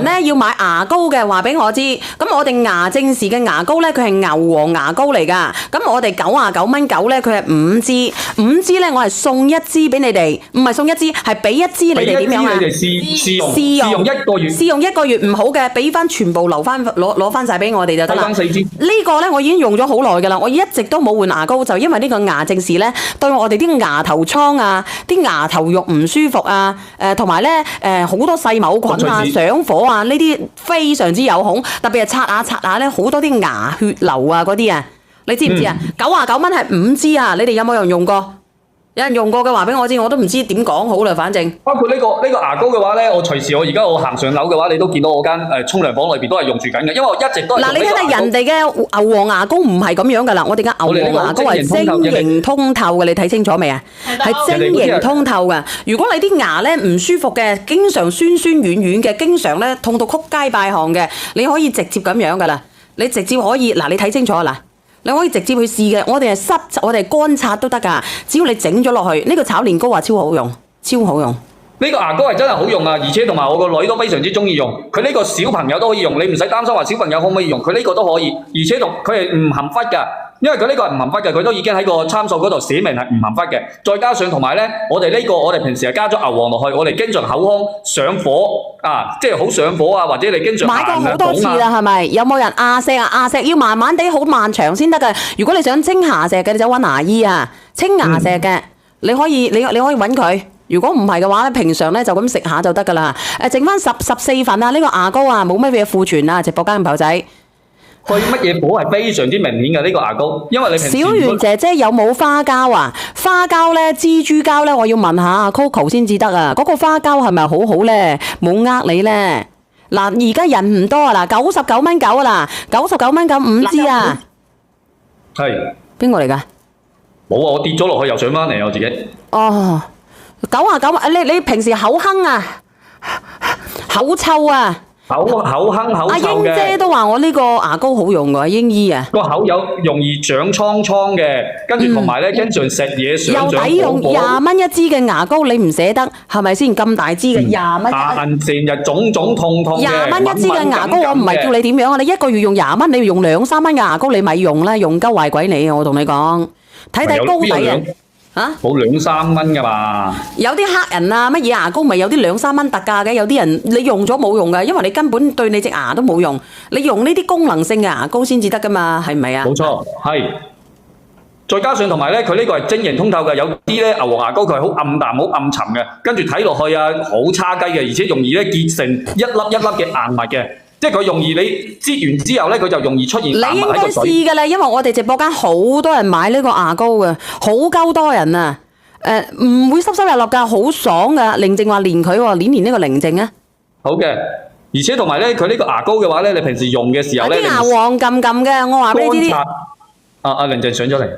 咧要買牙膏嘅，話俾我知。咁我哋牙正時嘅牙膏咧，佢係牛黃牙膏嚟噶。咁我哋99.9咧，佢係5支，5支咧我係送1支俾你哋，唔係送1支，係俾1支你哋點樣啊？你哋試用1個月，試用1個月唔好嘅，俾翻全部留翻攞翻晒俾我哋就得啦。4支。呢個咧我已經用咗好耐噶啦，我一直都冇換牙膏，就因為呢個牙正時咧對我哋啲牙頭瘡啊、啲牙頭肉唔舒服啊，同埋咧好多細某菌啊、上火啊呢啲非常之有孔，特別係刷下咧好多啲牙血流啊嗰啲啊，你知唔知啊？99蚊係5支啊，你哋有冇人用過？有人用過嘅話俾我知，我都唔知點講好啦，反正。包括呢個牙膏嘅話咧，我隨時而家我行上樓嘅話，你都見到我間沖涼房裏邊都係用住緊嘅，因為我一直都係。嗱，你睇睇人哋嘅牛黃牙膏唔係咁樣噶啦，我哋嘅牛黃牙膏係晶瑩通透嘅，你睇清楚未啊？係晶瑩通透嘅。如果你啲牙咧唔舒服嘅，經常酸酸軟軟嘅，經常咧痛到曲街敗巷嘅，你可以直接咁樣噶啦，你直接可以嗱，你睇清楚啊嗱。你可以直接去試嘅，我哋係濕，我哋係乾擦都得㗎。只要你整咗落去，呢個炒年糕話超好用，超好用。呢個牙膏係真係好用啊，而且同埋我個女都非常之中意用。佢呢個小朋友都可以用，你唔使擔心話小朋友可唔可以用，佢呢個都可以，而且佢係唔含氟㗎。因為佢呢個係唔含氟嘅，佢都已經喺個參數嗰度寫明係唔含氟嘅。再加上同埋咧，我哋平時係加咗牛黃落去，我哋經常口腔上火啊，即係好上火啊，或者你經常買過好多次啦，係咪？有冇人牙石啊？牙石要慢慢地好漫長先得㗎。如果你想清牙石嘅，你就揾牙醫啊。清牙石嘅，你可以揾佢。如果唔係嘅話咧，平常咧就咁食下就得㗎啦。剩翻14份啊！呢個牙膏啊，冇乜嘢庫存啊，直播間嘅朋友仔。對乜嘢火係非常之明顯嘅呢個牙膏，因為你平時小圓姐姐有冇花膠啊？花膠咧、蜘蛛膠咧，我要問下 Coco 先至得啊！嗰個花膠係咪好好咧？冇呃你咧？嗱，而家人唔多啊！嗱，99.9啊嗱，99.9 5支啊！係邊個嚟㗎？冇啊！我跌咗落去又上翻嚟我自己。哦，99，你平時口哼啊，口臭啊？口哼口臭嘅。阿英姐都話我呢個牙膏好用㗎，英姨啊。個口有容易長瘡瘡嘅，跟住同埋咧，經常食嘢上又抵用20蚊一支嘅牙膏，你唔捨得係咪先？咁大支嘅20蚊。成日腫腫痛痛嘅。20蚊一支嘅牙膏，我唔係叫你點樣啊！你一個月用20蚊，你要用2-3蚊嘅牙膏，你咪用啦，用鳩壞鬼你啊！我同你講，睇高底啊！嚇，冇2-3蚊㗎嘛？有啲黑人啊，乜嘢牙膏咪有啲2-3蚊特價嘅？有啲人你用咗冇用㗎，因為你根本對你隻牙都冇用。你用呢啲功能性嘅牙膏先至得㗎嘛，係咪啊？冇錯，係。再加上同埋咧，佢呢個係晶瑩通透嘅，有啲咧牛黃牙膏佢係好暗淡、好暗沉嘅，跟住睇落去啊好差雞嘅，而且容易咧結成一粒一粒嘅硬物嘅。即係佢容易你擠完之後咧，佢就容易出現硬物喺個水。你應該試㗎啦，因為我哋直播間好多人買呢個牙膏嘅，好鳩多人啊！唔會濕濕立立㗎，好爽㗎。寧靜話練佢喎，練呢個寧靜啊！好嘅，而且同埋咧，佢呢個牙膏嘅話咧，你平時用嘅時候咧，啲牙黃撳撳嘅，我話俾你知。阿寧靜上咗嚟。